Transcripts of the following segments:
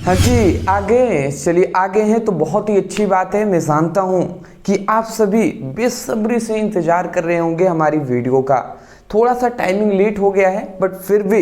हाँ जी, आगे चलिए, आगे हैं तो बहुत ही अच्छी बात है। मैं जानता हूँ कि आप सभी बेसब्री से इंतज़ार कर रहे होंगे हमारी वीडियो का। थोड़ा सा टाइमिंग लेट हो गया है, बट फिर भी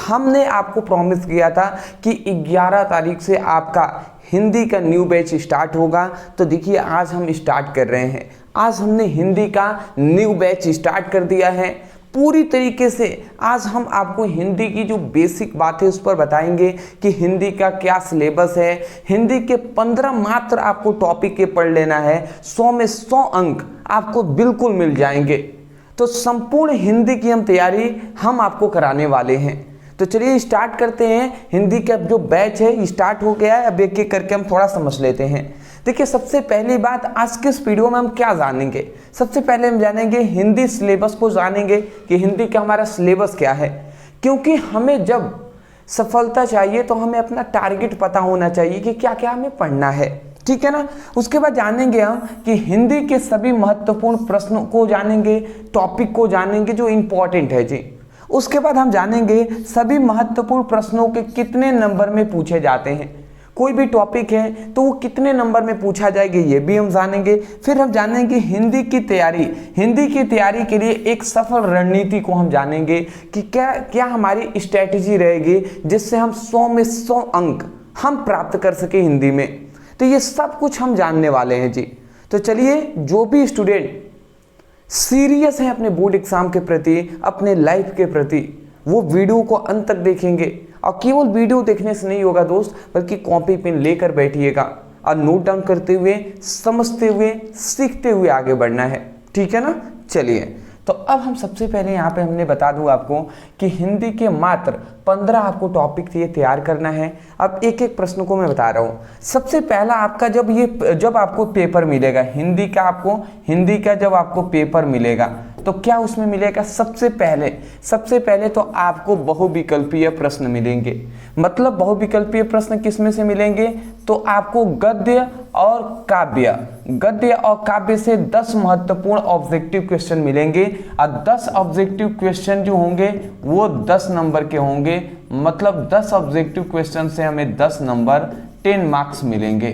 हमने आपको प्रॉमिस किया था कि 11 तारीख से आपका हिंदी का न्यू बैच स्टार्ट होगा। तो देखिए, आज हम स्टार्ट कर रहे हैं। आज हमने हिंदी का न्यू बैच स्टार्ट कर दिया है पूरी तरीके से। आज हम आपको हिंदी की जो बेसिक बात है उस पर बताएंगे कि हिंदी का क्या सिलेबस है। हिंदी के 15 मात्र आपको टॉपिक के पढ़ लेना है, 100 में 100 अंक आपको बिल्कुल मिल जाएंगे। तो संपूर्ण हिंदी की तैयारी हम आपको कराने वाले हैं। तो चलिए स्टार्ट करते हैं। हिंदी का जो बैच है स्टार्ट हो गया है। अब एक एक करके हम थोड़ा समझ लेते हैं। देखिए, सबसे पहली बात, आज के इस वीडियो में हम क्या जानेंगे। सबसे पहले हम जानेंगे हिंदी सिलेबस को, जानेंगे कि हिंदी का हमारा सिलेबस क्या है। क्योंकि हमें जब सफलता चाहिए तो हमें अपना टारगेट पता होना चाहिए कि क्या क्या हमें पढ़ना है, ठीक है ना। उसके बाद जानेंगे हम कि हिंदी के सभी महत्वपूर्ण प्रश्नों को जानेंगे, टॉपिक को जानेंगे जो इंपॉर्टेंट है जी। उसके बाद हम जानेंगे सभी महत्वपूर्ण प्रश्नों के कितने नंबर में पूछे जाते हैं। कोई भी टॉपिक है तो वो कितने नंबर में पूछा जाएगा ये भी हम जानेंगे। फिर हम जानेंगे हिंदी की तैयारी के लिए एक सफल रणनीति को हम जानेंगे कि क्या क्या हमारी स्ट्रैटेजी रहेगी जिससे हम 100 में 100 अंक हम प्राप्त कर सके हिंदी में। तो ये सब कुछ हम जानने वाले हैं जी। तो चलिए, जो भी स्टूडेंट सीरियस हैं अपने बोर्ड एग्जाम के प्रति, अपने लाइफ के प्रति, वो वीडियो को अंत तक देखेंगे। और केवल वीडियो देखने से नहीं होगा दोस्त, बल्कि कॉपी पेन लेकर बैठिएगा और नोट डाउन करते हुए, समझते हुए, सीखते हुए आगे बढ़ना है, ठीक है ना। चलिए, तो अब हम सबसे पहले यहाँ पे हमने बता दूँ आपको कि हिंदी के मात्र 15 आपको टॉपिक तैयार करना है। अब एक एक प्रश्न को मैं बता रहा हूँ। सबसे पहला आपका जब आपको पेपर मिलेगा हिंदी का जब आपको पेपर मिलेगा तो क्या उसमें मिलेगा। सबसे पहले तो आपको बहुविकल्पीय प्रश्न मिलेंगे। मतलब बहुविकल्पीय प्रश्न किसमें से मिलेंगे, तो आपको गद्य और काव्य से 10 महत्वपूर्ण ऑब्जेक्टिव क्वेश्चन मिलेंगे। और 10 ऑब्जेक्टिव क्वेश्चन जो होंगे वो 10 नंबर के होंगे। मतलब 10 ऑब्जेक्टिव क्वेश्चन से हमें 10 नंबर 10 मार्क्स मिलेंगे,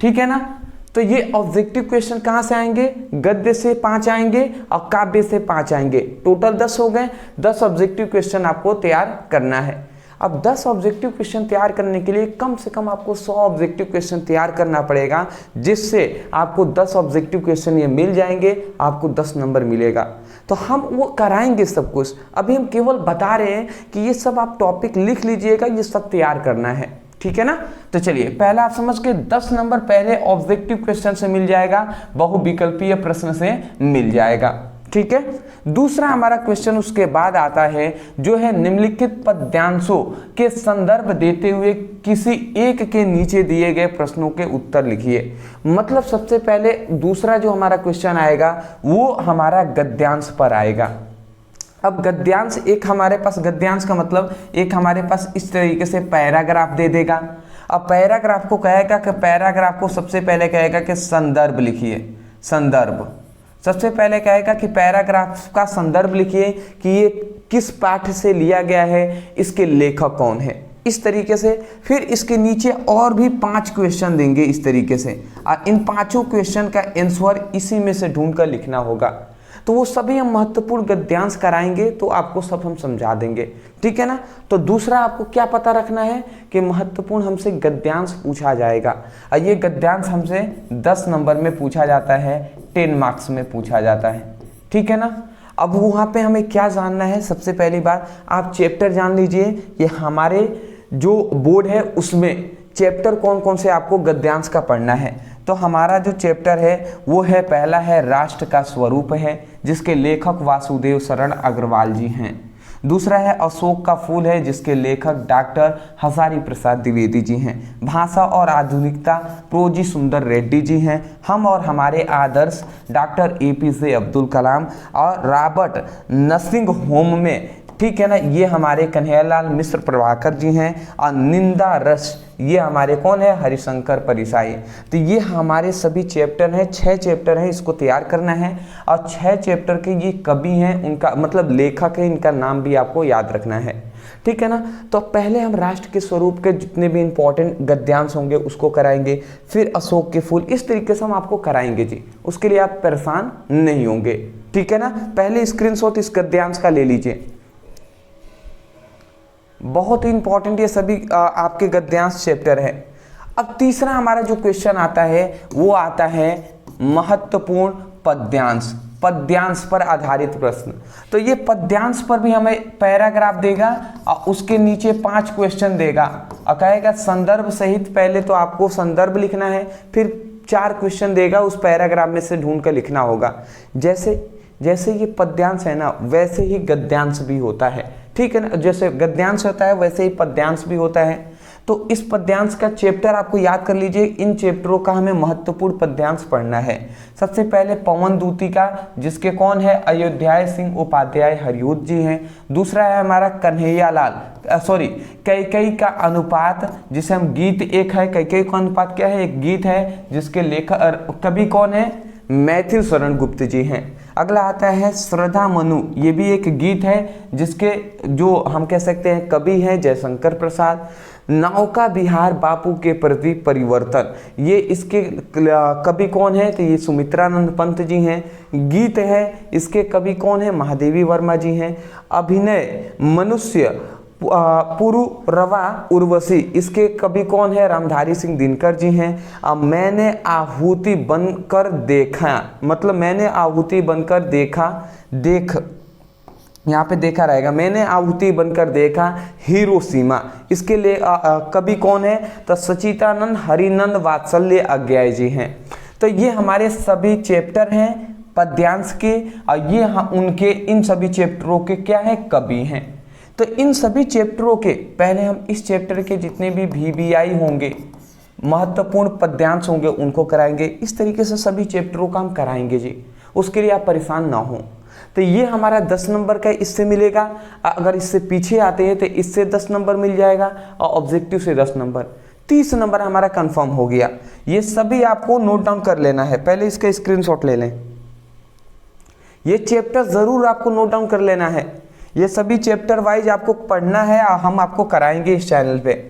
ठीक है ना। तो ये ऑब्जेक्टिव क्वेश्चन कहाँ से आएंगे, गद्य से 5 आएंगे और काव्य से 5 आएंगे। टोटल 10 हो गए। 10 ऑब्जेक्टिव क्वेश्चन आपको तैयार करना है। अब 10 ऑब्जेक्टिव क्वेश्चन तैयार करने के लिए कम से कम आपको 100 ऑब्जेक्टिव क्वेश्चन तैयार करना पड़ेगा, जिससे आपको 10 ऑब्जेक्टिव क्वेश्चन ये मिल जाएंगे, आपको 10 नंबर मिलेगा। तो हम वो कराएंगे सब कुछ। अभी हम केवल बता रहे हैं कि ये सब आप टॉपिक लिख लीजिएगा, ये सब तैयार करना है, ठीक है ना। तो चलिए, पहला आप समझ के 10 नंबर पहले ऑब्जेक्टिव क्वेश्चन से मिल जाएगा, बहुविकल्पीय प्रश्न से मिल जाएगा, ठीक है। दूसरा हमारा क्वेश्चन उसके बाद आता है जो है निम्नलिखित पद्यांशों के संदर्भ देते हुए किसी एक के नीचे दिए गए प्रश्नों के उत्तर लिखिए। मतलब सबसे पहले दूसरा जो हमारा क्वेश्चन आएगा वो हमारा गद्यांश पर आएगा। अब गद्यांश गद्यांश का मतलब एक हमारे पास इस तरीके से पैराग्राफ दे देगा। अब पैराग्राफ को कहेगा कि पैराग्राफ को सबसे पहले कहेगा कि संदर्भ लिखिए। संदर्भ सबसे पहले कहेगा कि पैराग्राफ का संदर्भ लिखिए कि ये किस पाठ से लिया गया है, इसके लेखक कौन है, इस तरीके से। फिर इसके नीचे और भी 5 क्वेश्चन देंगे इस तरीके से, और इन 5 क्वेश्चन का आंसर इसी में से ढूंढ कर लिखना होगा। तो वो सभी हम महत्वपूर्ण गद्यांश कराएंगे, तो आपको सब हम समझा देंगे, ठीक है ना। तो दूसरा आपको क्या पता रखना है कि महत्वपूर्ण हमसे गद्यांश पूछा जाएगा, और ये गद्यांश हमसे 10 नंबर में पूछा जाता है, 10 मार्क्स में पूछा जाता है, ठीक है ना। अब वहाँ पे हमें क्या जानना है, सबसे पहली बात आप चैप्टर जान लीजिए। ये हमारे जो बोर्ड है उसमें चैप्टर कौन कौन से आपको गद्यांश का पढ़ना है। तो हमारा जो चैप्टर है वो है, पहला है राष्ट्र का स्वरूप है, जिसके लेखक वासुदेव शरण अग्रवाल जी हैं। दूसरा है अशोक का फूल है, जिसके लेखक डॉक्टर हजारी प्रसाद द्विवेदी जी हैं। भाषा और आधुनिकता प्रोजी सुंदर रेड्डी जी हैं। हम और हमारे आदर्श डॉक्टर APJ अब्दुल कलाम और रॉबर्ट नसिंघहोम में, ठीक है ना, ये हमारे कन्हैयालाल मिश्र प्रभाकर जी हैं। और निंदा रस ये हमारे कौन है, हरिशंकर परिसाई। तो ये हमारे सभी चैप्टर हैं, 6 चैप्टर हैं, इसको तैयार करना है। और 6 चैप्टर के ये कवि हैं, उनका मतलब लेखक है, इनका नाम भी आपको याद रखना है। ठीक है ना। तो पहले हम राष्ट्र के स्वरूप के जितने भी इंपॉर्टेंट गद्यांश होंगे उसको कराएंगे, फिर अशोक के फूल, इस तरीके से हम आपको कराएंगे जी, उसके लिए आप परेशान नहीं होंगे, ठीक है ना। पहले स्क्रीनशॉट इस गद्यांश का ले लीजिए, बहुत ही इंपॉर्टेंट ये सभी आपके गद्यांश चैप्टर है। अब तीसरा हमारा जो क्वेश्चन आता है वो आता है महत्वपूर्ण पद्यांश, पद्यांश पर आधारित प्रश्न। तो ये पद्यांश पर भी हमें पैराग्राफ देगा और उसके नीचे 5 क्वेश्चन देगा और कहेगा संदर्भ सहित, पहले तो आपको संदर्भ लिखना है, फिर 4 क्वेश्चन देगा, उस पैराग्राफ में से ढूंढ कर लिखना होगा। जैसे ये पद्यांश है ना, वैसे ही गद्यांश भी होता है, ठीक है ना। जैसे गद्यांश होता है वैसे ही पद्यांश भी होता है। तो इस पद्यांश का चैप्टर आपको याद कर लीजिए, इन चैप्टरों का हमें महत्वपूर्ण पद्यांश पढ़ना है। सबसे पहले पवन दूती का, जिसके कौन है, अयोध्या सिंह उपाध्याय हरियूत जी हैं। दूसरा है हमारा कन्हैया लाल कैकेयी का अनुपात, जिसे हम गीत एक है, कैकेयी का अनुपात क्या है, एक गीत है जिसके लेखक कवि कौन है, मैथिल शरण गुप्त जी हैं। अगला आता है श्रद्धा मनु, ये भी एक गीत है जिसके जो हम कह सकते हैं कवि हैं जयशंकर प्रसाद। नौका विहार बापू के प्रति परिवर्तन, ये इसके कवि कौन है, तो ये सुमित्रानंद पंत जी हैं। गीत है, इसके कवि कौन है, महादेवी वर्मा जी हैं। अभिनय मनुष्य पुरुरवा उर्वशी, इसके कवि कौन है, रामधारी सिंह दिनकर जी हैं। मैंने आहुति बनकर देखा, मतलब मैंने आहुति बनकर देखा, यहाँ पे देखा रहेगा, मैंने आहुति बनकर देखा हिरोशिमा, इसके लिए कवि कौन है, तो सचितानंद हरिनंद वात्सल्य अज्ञाय जी हैं। तो ये हमारे सभी चैप्टर हैं पद्यांश के, और ये उनके इन सभी चैप्टरों के क्या है, कवि हैं। तो इन सभी चैप्टरों के पहले हम इस चैप्टर के जितने भी VBI होंगे, महत्वपूर्ण पद्यांश होंगे, उनको कराएंगे। इस तरीके से सभी चैप्टरों का हम कराएंगे जी, उसके लिए आप परेशान ना हो। तो ये हमारा 10 नंबर का इससे मिलेगा, अगर इससे पीछे आते हैं तो इससे 10 नंबर मिल जाएगा, और ऑब्जेक्टिव से 10 नंबर, 30 नंबर हमारा कंफर्म हो गया। ये सभी आपको नोट डाउन कर लेना है, पहले इसका स्क्रीनशॉट ले लें। ये चैप्टर जरूर आपको नोट डाउन कर लेना है, ये सभी चैप्टर वाइज आपको पढ़ना है और हम आपको कराएंगे इस चैनल पे।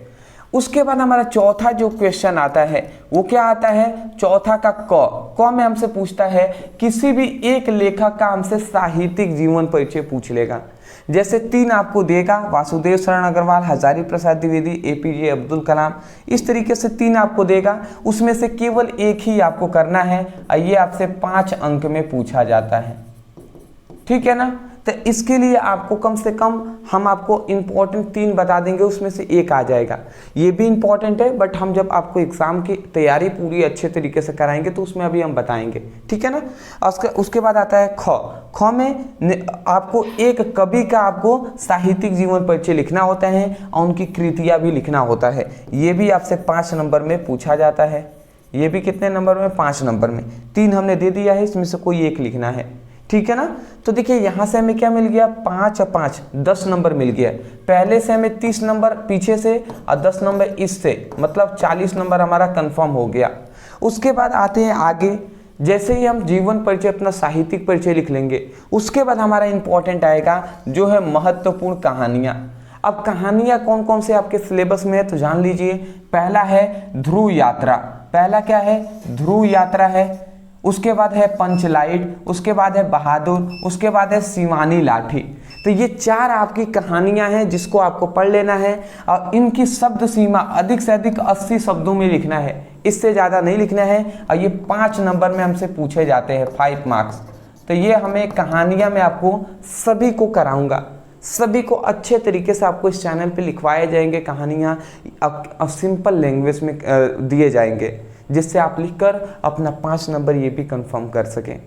उसके बाद हमारा चौथा जो क्वेश्चन आता है वो क्या आता है, चौथा का क में हमसे पूछता है किसी भी एक लेखक का हमसे साहित्यिक जीवन परिचय पूछ लेगा। जैसे 3 आपको देगा, वासुदेव शरण अग्रवाल, हजारी प्रसाद द्विवेदी, APJ अब्दुल कलाम, इस तरीके से 3 आपको देगा, उसमें से केवल एक ही आपको करना है, और ये आपसे 5 अंक में पूछा जाता है, ठीक है ना। तो इसके लिए आपको कम से कम हम आपको इंपॉर्टेंट 3 बता देंगे, उसमें से एक आ जाएगा। ये भी इंपॉर्टेंट है, बट हम जब आपको एग्जाम की तैयारी पूरी अच्छे तरीके से कराएंगे तो उसमें अभी हम बताएंगे, ठीक है ना। उसके बाद आता है ख में आपको एक कवि का आपको साहित्यिक जीवन परिचय लिखना होता है और उनकी कृतियाँ भी लिखना होता है। ये भी आपसे 5 नंबर में पूछा जाता है। ये भी कितने नंबर में, 5 नंबर में। 3 हमने दे दिया है, इसमें से कोई एक लिखना है, ठीक है ना। तो देखिए यहाँ से हमें क्या मिल गया, 5 और 5 10 नंबर मिल गया। पहले से हमें 30 नंबर पीछे से और 10 नंबर इससे, मतलब 40 नंबर हमारा कंफर्म हो गया। उसके बाद आते हैं आगे, जैसे ही हम जीवन परिचय अपना साहित्यिक परिचय लिख लेंगे, उसके बाद हमारा इंपॉर्टेंट आएगा जो है महत्वपूर्ण कहानियाँ। अब कहानियाँ कौन कौन से आपके सिलेबस में है तो जान लीजिए। पहला है ध्रुव यात्रा, पहला क्या है, ध्रुव यात्रा है। उसके बाद है पंचलाइट, उसके बाद है बहादुर, उसके बाद है शिवानी लाठी। तो ये 4 आपकी कहानियां हैं जिसको आपको पढ़ लेना है, और इनकी शब्द सीमा अधिक से अधिक 80 शब्दों में लिखना है, इससे ज़्यादा नहीं लिखना है। और ये 5 नंबर में हमसे पूछे जाते हैं, 5 मार्क्स। तो ये हमें कहानियां मैं आपको सभी को कराऊंगा, सभी को अच्छे तरीके से आपको इस चैनल पे लिखवाए जाएंगे। कहानियां अब सिंपल लैंग्वेज में दिए जाएंगे, जिससे आप लिखकर अपना 5 नंबर ये भी कंफर्म कर सकें।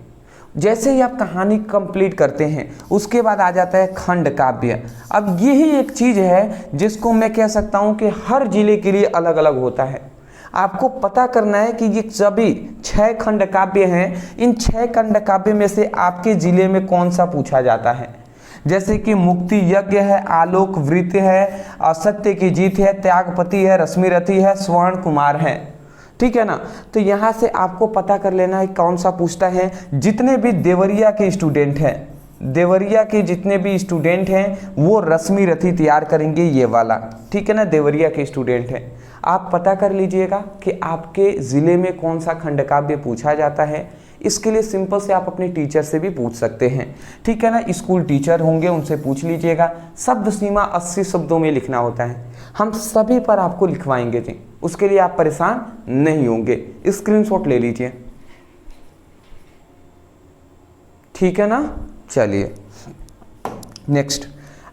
जैसे ही आप कहानी कंप्लीट करते हैं, उसके बाद आ जाता है खंड काव्य। अब यही एक चीज़ है जिसको मैं कह सकता हूँ कि हर जिले के लिए अलग अलग होता है। आपको पता करना है कि ये सभी 6 खंड काव्य हैं, इन 6 खंड काव्य में से आपके जिले में कौन सा पूछा जाता है। जैसे कि मुक्ति यज्ञ है, आलोक वृत्त है, असत्य की जीत है, त्यागपति है, रश्मिरथी है, स्वर्ण कुमार है, ठीक है ना। तो यहाँ से आपको पता कर लेना है कौन सा पूछता है। जितने भी देवरिया के स्टूडेंट हैं, देवरिया के जितने भी स्टूडेंट हैं वो रश्मि रथी तैयार करेंगे, ये वाला, ठीक है ना। देवरिया के स्टूडेंट हैं, आप पता कर लीजिएगा कि आपके ज़िले में कौन सा खंडकाव्य पूछा जाता है। इसके लिए सिंपल से आप अपने टीचर से भी पूछ सकते हैं, ठीक है ना। स्कूल टीचर होंगे उनसे पूछ लीजिएगा। शब्द सीमा 80 शब्दों में लिखना होता है, हम सभी पर आपको लिखवाएंगे जी, उसके लिए आप परेशान नहीं होंगे। स्क्रीनशॉट ले लीजिए, ठीक है ना। चलिए नेक्स्ट,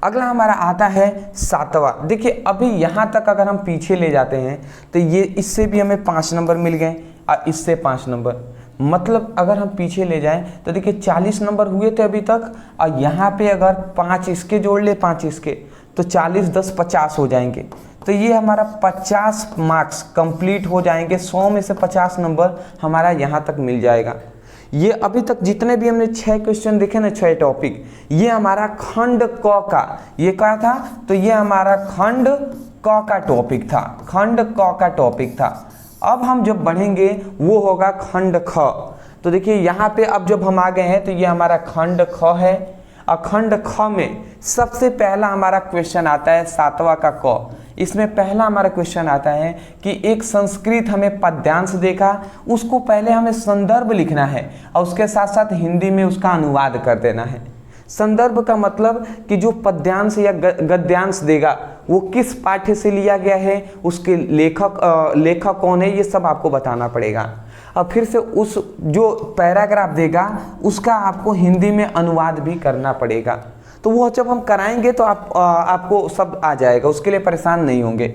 अगला हमारा आता है 7वां। देखिए अभी यहाँ तक अगर हम पीछे ले जाते हैं तो ये इससे भी हमें 5 नंबर मिल गए और इससे 5 नंबर, मतलब अगर हम पीछे ले जाएं तो देखिए 40 नंबर हुए थे अभी तक, और यहाँ पे अगर 5 इसके जोड़ ले 5 इसके तो 40 10 50 हो जाएंगे। तो ये हमारा 50 मार्क्स कंप्लीट हो जाएंगे, 100 में से 50 नंबर हमारा यहाँ तक मिल जाएगा। ये अभी तक जितने भी हमने 6 क्वेश्चन देखे ना, 6 टॉपिक, ये हमारा खंड क का, ये क्या था, तो ये हमारा खंड क का टॉपिक था, खंड क का टॉपिक था। अब हम जब बढ़ेंगे वो होगा खंड ख। तो देखिए यहाँ पे अब जब हम आ गए हैं तो ये हमारा खंड ख है, और खंड ख में सबसे पहला हमारा क्वेश्चन आता है 7वां का क। इसमें पहला हमारा क्वेश्चन आता है कि एक संस्कृत हमें पद्यांश देखा, उसको पहले हमें संदर्भ लिखना है और उसके साथ साथ हिंदी में उसका अनुवाद कर देना है। संदर्भ का मतलब कि जो पद्यांश या गद्यांश देगा वो किस पाठ्य से लिया गया है, उसके लेखक कौन है, ये सब आपको बताना पड़ेगा। और फिर से उस जो पैराग्राफ देगा उसका आपको हिंदी में अनुवाद भी करना पड़ेगा। तो वो जब हम कराएंगे तो आपको सब आ जाएगा, उसके लिए परेशान नहीं होंगे।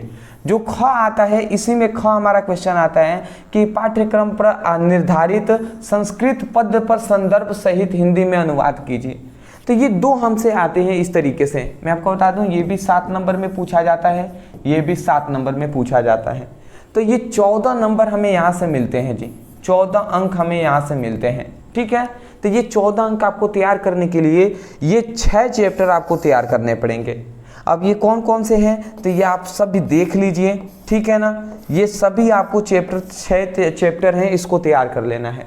जो ख आता है, इसी में ख हमारा क्वेश्चन आता है कि पाठ्यक्रम पर निर्धारित संस्कृत पद पर संदर्भ सहित हिंदी में अनुवाद कीजिए। तो ये 2 हमसे आते हैं इस तरीके से। मैं आपको बता दूं ये भी 7 नंबर में पूछा जाता है, ये भी 7 नंबर में पूछा जाता है। तो ये 14 नंबर हमें यहाँ से मिलते हैं जी, 14 अंक हमें यहाँ से मिलते हैं, ठीक है। तो ये 14 अंक आपको तैयार करने के लिए ये 6 चैप्टर आपको तैयार करने पड़ेंगे। अब ये कौन कौन से हैं तो ये आप सब भी देख लीजिए, ठीक है ना। ये सभी आपको 6 चैप्टर हैं, इसको तैयार कर लेना है।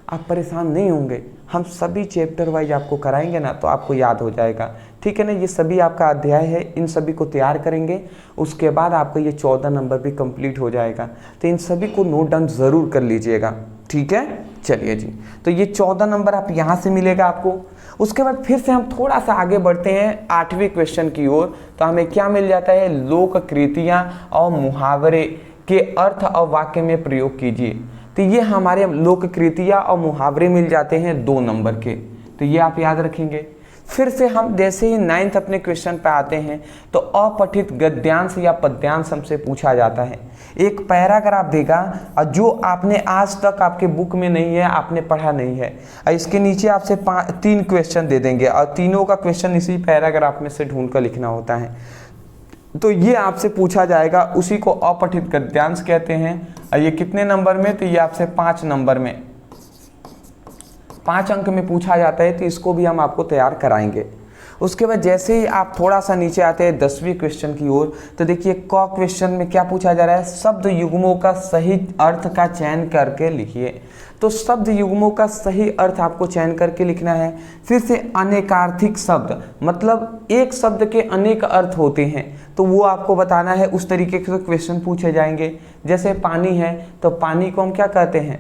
आप परेशान नहीं होंगे, हम सभी चैप्टर वाइज आपको कराएंगे ना तो आपको याद हो जाएगा, ठीक है ना। ये सभी आपका अध्याय है, इन सभी को तैयार करेंगे, उसके बाद आपका ये 14 नंबर भी कंप्लीट हो जाएगा। तो इन सभी को नोट डाउन ज़रूर कर लीजिएगा, ठीक है। चलिए जी, तो ये 14 नंबर आप यहाँ से मिलेगा आपको। उसके बाद फिर से हम थोड़ा सा आगे बढ़ते हैं 8वें क्वेश्चन की ओर। तो हमें क्या मिल जाता है, लोक कृतियाँ और मुहावरे के अर्थ और वाक्य में प्रयोग कीजिए। तो ये हमारे लोक कृतियाँ और मुहावरे मिल जाते हैं 2 नंबर के, तो ये आप याद रखेंगे। फिर से हम जैसे ही 9th अपने क्वेश्चन पे आते हैं तो अपठित गद्यांश या पद्यांश हमसे पूछा जाता है। एक पैराग्राफ देगा और जो आपने आज तक आपके बुक में नहीं है, आपने पढ़ा नहीं है, और इसके नीचे आपसे 3 क्वेश्चन दे देंगे और तीनों का क्वेश्चन इसी पैराग्राफ में से ढूंढ कर लिखना होता है। तो ये आपसे पूछा जाएगा, उसी को अपठित गद्यांश कहते हैं। और ये कितने नंबर में, तो ये आपसे 5 नंबर में 5 अंक में पूछा जाता है। तो इसको भी हम आपको तैयार कराएंगे। उसके बाद जैसे ही आप थोड़ा सा नीचे आते हैं 10वीं क्वेश्चन की ओर, तो देखिए क क्वेश्चन में क्या पूछा जा रहा है, शब्द युग्मों का सही अर्थ का चयन करके लिखिए। तो शब्द युग्मों का सही अर्थ आपको चयन करके लिखना है। फिर से अनेकार्थिक शब्द, मतलब एक शब्द के अनेक अर्थ होते हैं, तो वो आपको बताना है। उस तरीके के क्वेश्चन पूछे जाएंगे। जैसे पानी है तो पानी को हम क्या कहते हैं,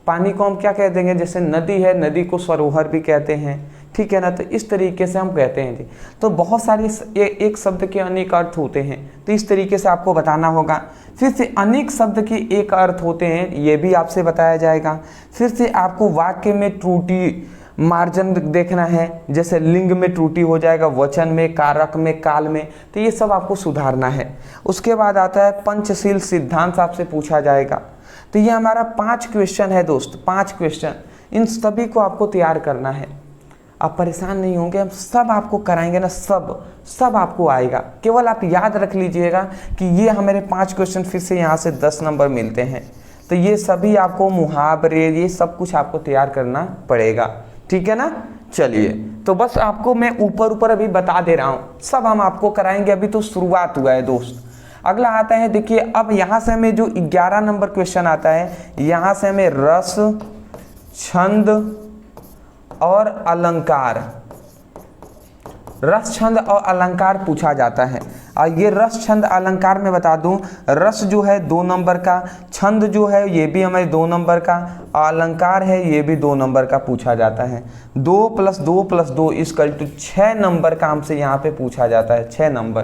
पानी को हम क्या कह देंगे, जैसे नदी है, नदी को सरोवर भी कहते हैं, ठीक है ना। तो इस तरीके से हम कहते हैं जी। तो बहुत सारे एक शब्द के अनेक अर्थ होते हैं, तो इस तरीके से आपको बताना होगा। फिर से अनेक शब्द के एक अर्थ होते हैं, ये भी आपसे बताया जाएगा। फिर से आपको वाक्य में त्रुटि मार्जन देखना है, जैसे लिंग में त्रुटि हो जाएगा, वचन में, कारक में, काल में, तो ये सब आपको सुधारना है। उसके बाद आता है पंचशील सिद्धांत आपसे पूछा जाएगा। तो ये हमारा 5 क्वेश्चन है दोस्त, 5 क्वेश्चन, इन सभी को आपको तैयार करना है। आप परेशान नहीं होंगे, हम सब आपको कराएंगे ना, सब आपको आएगा। केवल आप याद रख लीजिएगा कि ये हमारे 5 क्वेश्चन फिर से यहाँ से 10 नंबर मिलते हैं। तो ये सभी आपको मुहावरे, ये सब कुछ आपको तैयार करना पड़ेगा, ठीक है ना। चलिए, तो बस आपको मैं ऊपर अभी बता दे रहा हूँ, सब हम आपको कराएंगे, अभी तो शुरुआत हुआ है दोस्त। अगला आता है, देखिए अब यहाँ से हमें जो 11 नंबर क्वेश्चन आता है, यहाँ से हमें रस, छंद और अलंकार, रस छंद और अलंकार पूछा जाता है। और ये रस छंद अलंकार में बता दूं, रस जो है 2 नंबर का, छंद जो है ये भी हमें 2 नंबर का, और अलंकार है ये भी 2 नंबर का पूछा जाता है। 2 + 2 + 2 = 6 नंबर का हमसे यहाँ पे पूछा जाता है, 6 नंबर।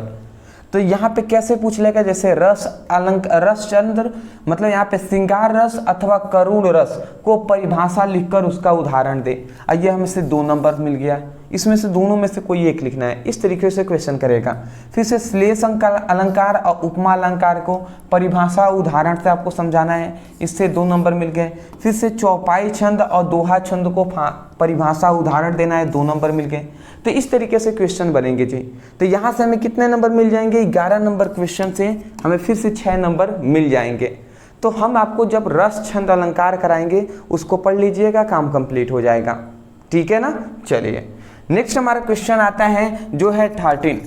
तो यहाँ पे कैसे पूछ लेगा, जैसे रस रस चंद्र मतलब यहाँ पे श्रृंगार रस अथवा करुण रस को परिभाषा लिखकर उसका उदाहरण दे। ये हमें से 2 नंबर मिल गया, इसमें से दोनों में से कोई एक लिखना है, इस तरीके से क्वेश्चन करेगा। फिर से श्लेष अलंकार और उपमा अलंकार को परिभाषा उदाहरण से आपको समझाना है, इससे 2 नंबर मिल गए। फिर से चौपाई छंद और दोहा छंद को परिभाषा उदाहरण देना है, 2 नंबर मिल गए। तो इस तरीके से क्वेश्चन बनेंगे जी। तो यहाँ से हमें कितने नंबर मिल जाएंगे, 11 नंबर क्वेश्चन से हमें फिर से 6 नंबर मिल जाएंगे। तो हम आपको जब रस छंद अलंकार कराएंगे उसको पढ़ लीजिएगा, काम कंप्लीट हो जाएगा, ठीक है ना। चलिए नेक्स्ट हमारा क्वेश्चन आता है जो है 13।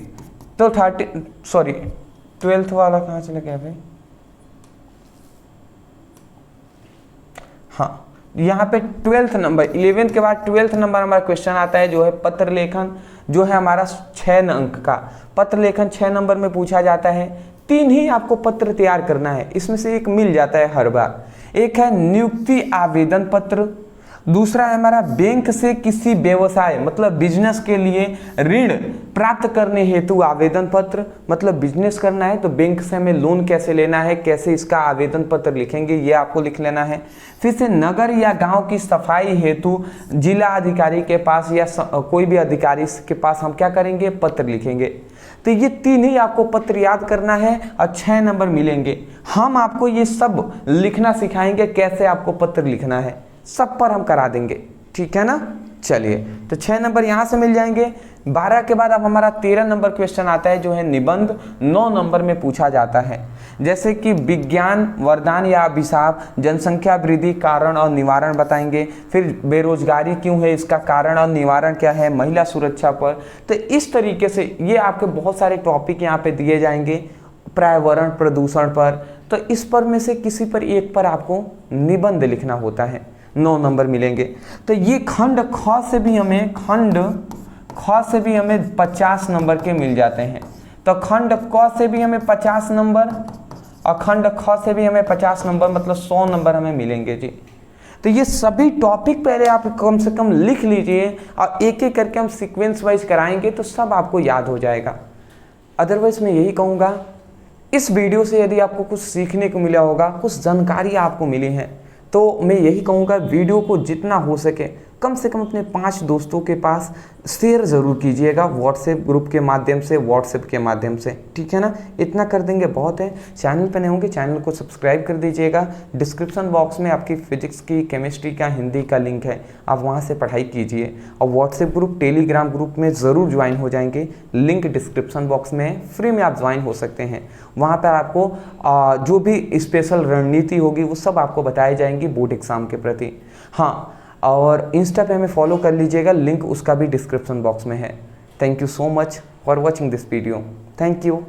तो 12th वाला कहाँ चला गया भाई, हाँ यहाँ पे 12th नंबर, 11th के बाद 12th नंबर हमारा क्वेश्चन आता है जो है पत्र लेखन, जो है हमारा 6 अंक का पत्र लेखन 6 नंबर में पूछा जाता है। 3 ही आपको पत्र तैयार करना है, इसमें से एक मिल जाता है हर बार। एक है नियुक्ति आवेदन पत्र, दूसरा है हमारा बैंक से किसी व्यवसाय मतलब बिजनेस के लिए ऋण प्राप्त करने हेतु आवेदन पत्र, मतलब बिजनेस करना है तो बैंक से हमें लोन कैसे लेना है, कैसे इसका आवेदन पत्र लिखेंगे, ये आपको लिख लेना है। फिर से नगर या गांव की सफाई हेतु जिला अधिकारी के पास या कोई भी अधिकारी के पास हम क्या करेंगे, पत्र लिखेंगे। तो ये 3 ही आपको पत्र याद करना है और 6 नंबर मिलेंगे। हम आपको ये सब लिखना सिखाएंगे, कैसे आपको पत्र लिखना है, सब पर हम करा देंगे, ठीक है ना। चलिए तो 6 नंबर यहाँ से मिल जाएंगे। 12 के बाद अब हमारा 13 नंबर क्वेश्चन आता है जो है निबंध, 9 नंबर में पूछा जाता है। जैसे कि विज्ञान वरदान या अभिशाप, जनसंख्या वृद्धि कारण और निवारण बताएंगे। फिर बेरोजगारी क्यों है, इसका कारण और निवारण क्या है, महिला सुरक्षा पर। तो इस तरीके से ये आपके बहुत सारे टॉपिक यहाँ पे दिए जाएंगे, पर्यावरण प्रदूषण पर। तो इस पर में से किसी पर एक पर आपको निबंध लिखना होता है, 9 नंबर मिलेंगे। तो ये खंड ख से भी हमें 50 नंबर के मिल जाते हैं। तो खंड क से भी हमें 50 नंबर और खंड ख से भी हमें 50 नंबर, मतलब 100 नंबर हमें मिलेंगे जी। तो ये सभी टॉपिक पहले आप कम से कम लिख लीजिए और एक एक करके हम सीक्वेंस वाइज कराएंगे तो सब आपको याद हो जाएगा। अदरवाइज मैं यही कहूँगा, इस वीडियो से यदि आपको कुछ सीखने को मिला होगा, कुछ जानकारी आपको मिली है, तो मैं यही कहूँगा वीडियो को जितना हो सके कम से कम अपने 5 दोस्तों के पास शेयर ज़रूर कीजिएगा, व्हाट्सएप ग्रुप के माध्यम से, व्हाट्सएप के माध्यम से, ठीक है ना। इतना कर देंगे बहुत है। चैनल पर नए होंगे चैनल को सब्सक्राइब कर दीजिएगा। डिस्क्रिप्शन बॉक्स में आपकी फिजिक्स की, केमिस्ट्री का, हिंदी का लिंक है, आप वहाँ से पढ़ाई कीजिए। और व्हाट्सएप ग्रुप, टेलीग्राम ग्रुप में ज़रूर ज्वाइन हो जाएंगे, लिंक डिस्क्रिप्शन बॉक्स में है, फ्री में आप ज्वाइन हो सकते हैं। वहाँ पर आपको जो भी स्पेशल रणनीति होगी वो सब आपको बताई जाएंगी बोर्ड एग्ज़ाम के प्रति। हाँ, और इंस्टा पे हमें फॉलो कर लीजिएगा, लिंक उसका भी डिस्क्रिप्शन बॉक्स में है। Thank you so much for watching this video. Thank you.